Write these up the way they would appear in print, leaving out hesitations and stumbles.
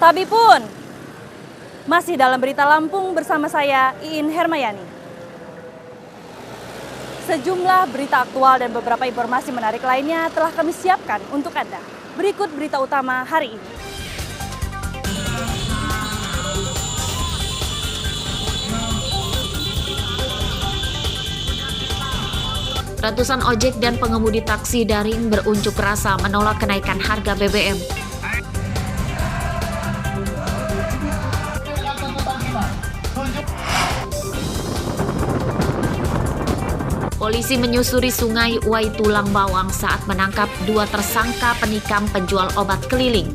Tapi pun masih dalam berita Lampung bersama saya Iin Hermayani. Sejumlah berita aktual dan beberapa informasi menarik lainnya telah kami siapkan untuk Anda. Berikut berita utama hari ini. Ratusan ojek dan pengemudi taksi daring berunjuk rasa menolak kenaikan harga BBM. Polisi menyusuri Sungai Uai Tulang Bawang saat menangkap 2 tersangka penikam penjual obat keliling.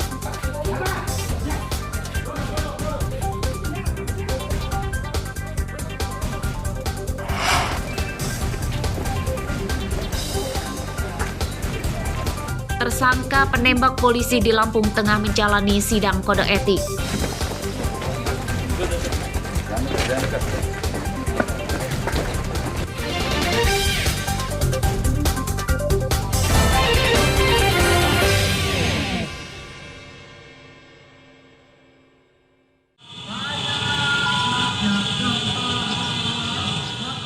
Tersangka penembak polisi di Lampung Tengah menjalani sidang kode etik.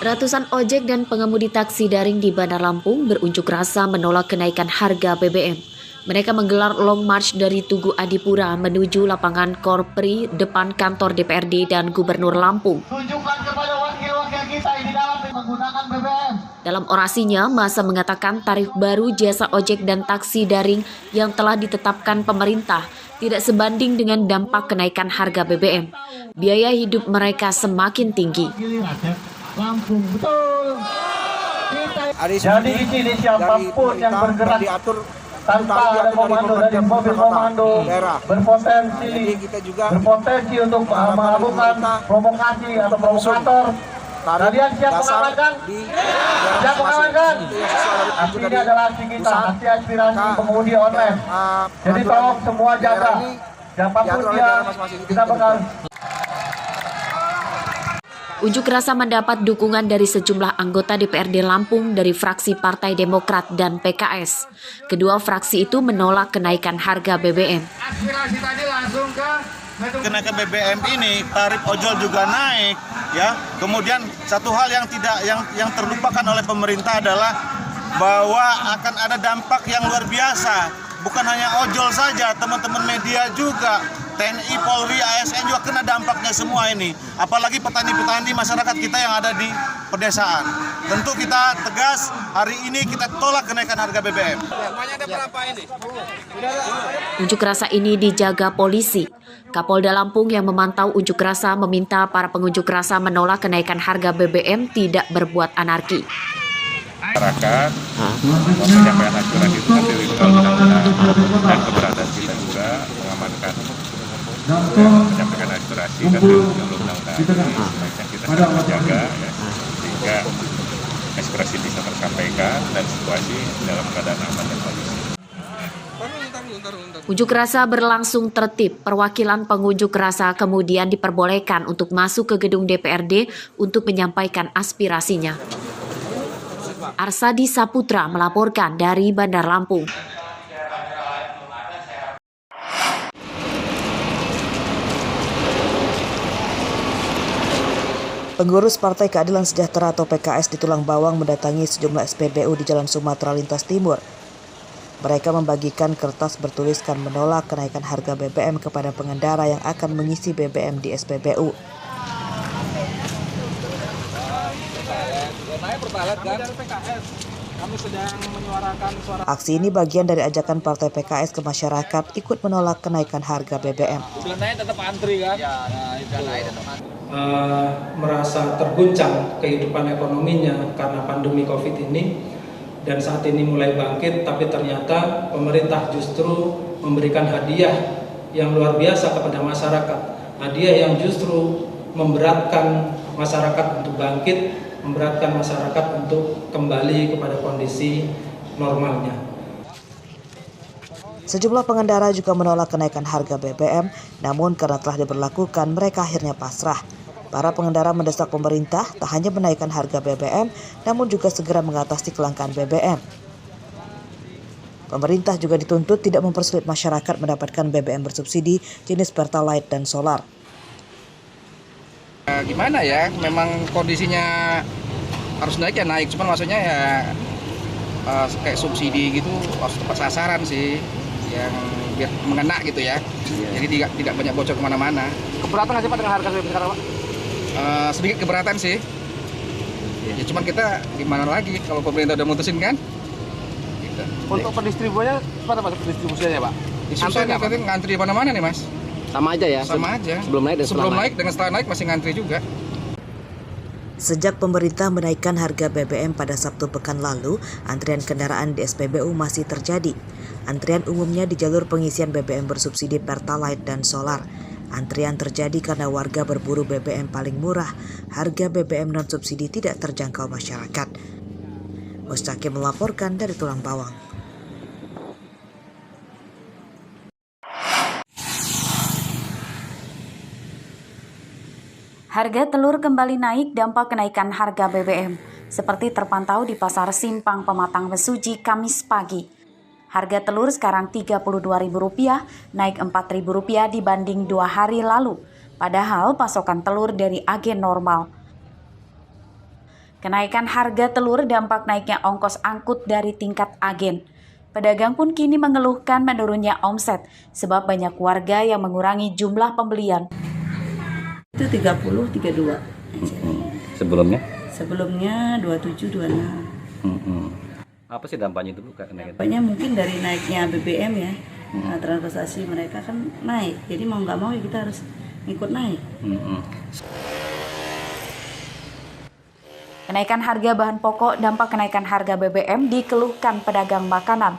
Ratusan ojek dan pengemudi taksi daring di Bandar Lampung berunjuk rasa menolak kenaikan harga BBM. Mereka menggelar long march dari Tugu Adipura menuju lapangan Korpri depan kantor DPRD dan Gubernur Lampung. Tunjukkan kepada wakil-wakil kita ini dalam menggunakan BBM. Dalam orasinya, massa mengatakan tarif baru jasa ojek dan taksi daring yang telah ditetapkan pemerintah tidak sebanding dengan dampak kenaikan harga BBM. Biaya hidup mereka semakin tinggi. Lampung, betul. Jadi di sini siapapun yang bergerak diatur tanpa ada komando dari mobil komando berpotensi untuk melakukan provokasi atau provokator. Kalian siap mengamankan? Siap mengamankan? Aksi ini adalah aksi kita, aksi aspirasi pengemudi online. Jadi tolong semua jaga. Siapapun dia, kita bakal. Unjuk rasa mendapat dukungan dari sejumlah anggota DPRD Lampung dari fraksi Partai Demokrat dan PKS. Kedua fraksi itu menolak kenaikan harga BBM. Aspirasi tadi langsung ke kenaikan BBM ini, tarif ojol juga naik, ya. Kemudian satu hal yang terlupakan oleh pemerintah adalah bahwa akan ada dampak yang luar biasa. Bukan hanya ojol saja, teman-teman media juga, TNI, Polri, ASN juga kena dampaknya semua ini. Apalagi petani-petani masyarakat kita yang ada di pedesaan. Tentu kita tegas, hari ini kita tolak kenaikan harga BBM. Unjuk rasa ini dijaga polisi. Kapolda Lampung yang memantau unjuk rasa meminta para pengunjuk rasa menolak kenaikan harga BBM tidak berbuat anarki. Masyarakat penyampaian acuan itu kan dari undang-undang dan keberatan kita juga mengamankan menyampaikan aspirasi dan undang-undang sebaiknya kita harus menjaga ya, sehingga aspirasi bisa tersampaikan dan situasi dalam keadaan aman dan kondusif. Unjuk rasa berlangsung tertib. Perwakilan pengunjuk rasa kemudian diperbolehkan untuk masuk ke gedung DPRD untuk menyampaikan aspirasinya. Arsadi Saputra melaporkan dari Bandar Lampung. Pengurus Partai Keadilan Sejahtera atau PKS di Tulang Bawang mendatangi sejumlah SPBU di Jalan Sumatera Lintas Timur. Mereka membagikan kertas bertuliskan menolak kenaikan harga BBM kepada pengendara yang akan mengisi BBM di SPBU. Aksi ini bagian dari ajakan Partai PKS ke masyarakat ikut menolak kenaikan harga BBM. Merasa terguncang kehidupan ekonominya karena pandemi COVID ini, dan saat ini mulai bangkit, tapi ternyata pemerintah justru memberikan hadiah yang luar biasa kepada masyarakat. Hadiah yang justru memberatkan masyarakat untuk bangkit, memberatkan masyarakat untuk kembali kepada kondisi normalnya. Sejumlah pengendara juga menolak kenaikan harga BBM, namun karena telah diberlakukan, mereka akhirnya pasrah. Para pengendara mendesak pemerintah tak hanya menaikkan harga BBM, namun juga segera mengatasi kelangkaan BBM. Pemerintah juga dituntut tidak mempersulit masyarakat mendapatkan BBM bersubsidi jenis Pertalite dan solar. Gimana ya, memang kondisinya harus naik ya naik, cuman maksudnya ya kayak subsidi gitu harus tepat sasaran sih, yang biar mengena gitu ya. Jadi tidak banyak bocor kemana-mana. Keberatan nggak sih Pak dengan harga BBM sekarang Pak? Sedikit keberatan sih. Ya cuman kita gimana lagi kalau pemerintah udah mutusin kan? Gitu. Untuk pendistribusinya seperti apa pendistribusinya Pak? Susah nih, katanya ngantri di mana-mana nih Mas. Sama aja ya? Sama aja. Sebelum naik dan sebelum naik dengan setelah naik masih ngantri juga. Sejak pemerintah menaikkan harga BBM pada Sabtu pekan lalu, antrian kendaraan di SPBU masih terjadi. Antrian umumnya di jalur pengisian BBM bersubsidi Pertalite dan solar. Antrian terjadi karena warga berburu BBM paling murah. Harga BBM non-subsidi tidak terjangkau masyarakat. Mustaqim melaporkan dari Tulang Bawang. Harga telur kembali naik dampak kenaikan harga BBM, seperti terpantau di Pasar Simpang Pematang Mesuji Kamis pagi. Harga telur sekarang Rp32.000, naik Rp4.000 dibanding 2 hari lalu, padahal pasokan telur dari agen normal. Kenaikan harga telur dampak naiknya ongkos angkut dari tingkat agen. Pedagang pun kini mengeluhkan menurunnya omset, sebab banyak warga yang mengurangi jumlah pembelian. Itu 30, 32. Sebelumnya? Sebelumnya 27, 26. Apa sih dampaknya itu Bu? Dampaknya mungkin dari naiknya BBM ya. Transportasi mereka kan naik. Jadi mau nggak mau ya kita harus ikut naik. Kenaikan harga bahan pokok dampak kenaikan harga BBM dikeluhkan pedagang makanan.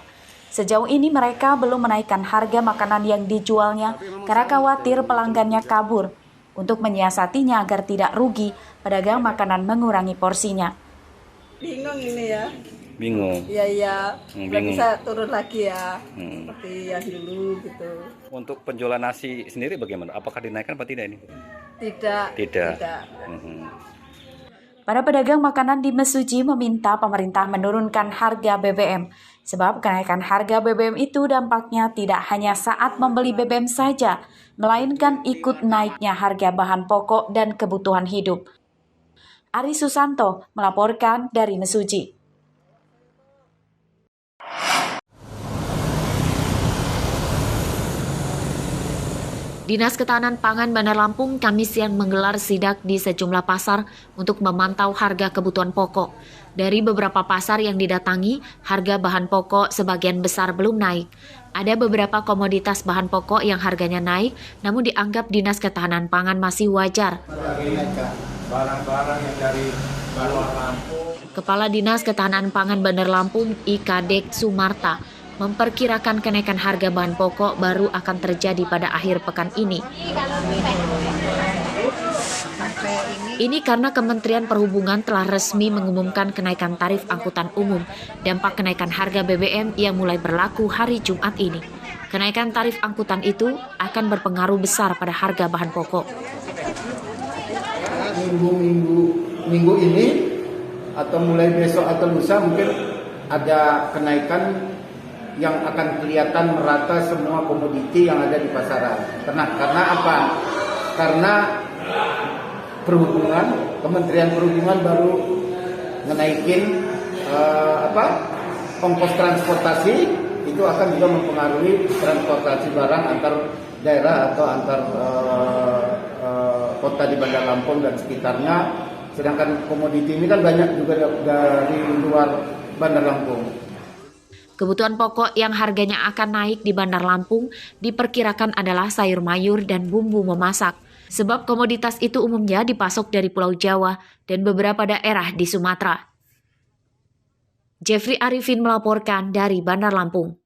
Sejauh ini mereka belum menaikkan harga makanan yang dijualnya karena khawatir pelanggannya kabur. Untuk menyiasatinya agar tidak rugi, pedagang makanan mengurangi porsinya. Bingung ini ya. Bingung? Iya. Nggak bisa turun lagi ya. Seperti yang dulu gitu. Untuk penjualan nasi sendiri bagaimana? Apakah dinaikkan atau tidak ini? Tidak. Para pedagang makanan di Mesuji meminta pemerintah menurunkan harga BBM. Sebab kenaikan harga BBM itu dampaknya tidak hanya saat membeli BBM saja, melainkan ikut naiknya harga bahan pokok dan kebutuhan hidup. Ari Susanto melaporkan dari Mesuji. Dinas Ketahanan Pangan Bandar Lampung Kamis siang menggelar sidak di sejumlah pasar untuk memantau harga kebutuhan pokok. Dari beberapa pasar yang didatangi, harga bahan pokok sebagian besar belum naik. Ada beberapa komoditas bahan pokok yang harganya naik, namun dianggap Dinas Ketahanan Pangan masih wajar. Kepala Dinas Ketahanan Pangan Bandar Lampung IKD Sumarta memperkirakan kenaikan harga bahan pokok baru akan terjadi pada akhir pekan ini. Ini karena Kementerian Perhubungan telah resmi mengumumkan kenaikan tarif angkutan umum, dampak kenaikan harga BBM yang mulai berlaku hari Jumat ini. Kenaikan tarif angkutan itu akan berpengaruh besar pada harga bahan pokok. Minggu ini atau mulai besok atau lusa mungkin ada kenaikan yang akan kelihatan merata semua komoditi yang ada di pasaran. Karena apa? Karena Kementerian Perhubungan baru menaikin ongkos transportasi, itu akan juga mempengaruhi transportasi barang antar daerah atau antar kota di Bandar Lampung dan sekitarnya. Sedangkan komoditi ini kan banyak juga dari luar Bandar Lampung. Kebutuhan pokok yang harganya akan naik di Bandar Lampung diperkirakan adalah sayur mayur dan bumbu memasak. Sebab komoditas itu umumnya dipasok dari Pulau Jawa dan beberapa daerah di Sumatera. Jeffrey Arifin melaporkan dari Bandar Lampung.